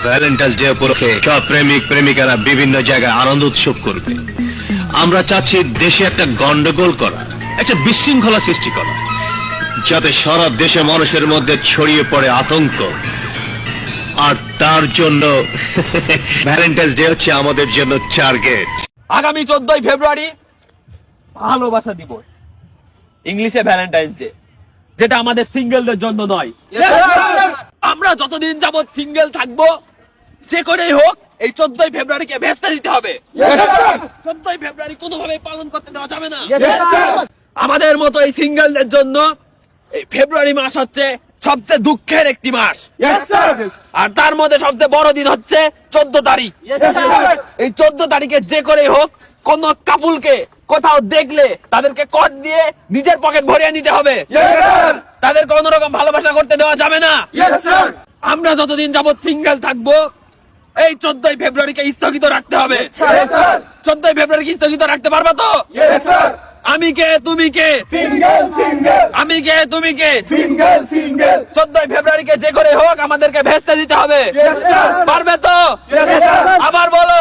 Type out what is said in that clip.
Valentine's day উপলক্ষে সব প্রেমিক প্রেমিকারা বিভিন্ন জায়গায় আনন্দ উৎসব করবে। আমরা চাচ্ছি দেশে একটা গন্ডগোল করা, একটা বিশৃঙ্খলা সৃষ্টি করা, যাতে সারা দেশে মানুষের মধ্যে ছড়িয়ে পড়ে আতঙ্ক। আর তার জন্য ভ্যালেন্টাইন্স ডে হচ্ছে আমাদের জন্য টার্গেট। আগামী 14ই ফেব্রুয়ারি ভালোবাসা দিবস, ইংলিশে ভ্যালেন্টাইন্স ডে, যেটা আমাদের সিঙ্গেলদের জন্য নয়। আমরা যতদিন যাবৎ সিঙ্গেল থাকবো, যে করেই হোক এই 14ই ফেব্রুয়ারিকে ভেস্তে দিতে হবে। 14ই ফেব্রুয়ারি কোনোভাবে পালন করতে দেওয়া যাবে না। আমাদের মতো এই সিঙ্গেলদের জন্য এই ফেব্রুয়ারি মাস হচ্ছে সবচেয়ে দুঃখের একটি মাস। আর তার মধ্যে সবচেয়ে বড় দিন হচ্ছে 14 তারিখ। এই 14 তারিখে যে করেই হোক কোন কাপুলকে কোথাও দেখলে তাদেরকে কট দিয়ে নিজের পকেট ভরিয়ে নিতে হবে। তাদেরকে অন্যরকম ভালোবাসা করতে দেওয়া যাবে না। আমরা যতদিন যাবৎ সিঙ্গেল থাকবো, এই 14ই ফেব্রুয়ারিকে স্থগিত রাখতে হবে। 14ই ফেব্রুয়ারিকে স্থগিত রাখতে পারবা তো? আমি কে তুমি কে? আমি কে তুমি কে? 14ই ফেব্রুয়ারিকে যে করে হোক আমাদেরকে ভেস্তে দিতে হবে। পারবে তো? আবার বলো।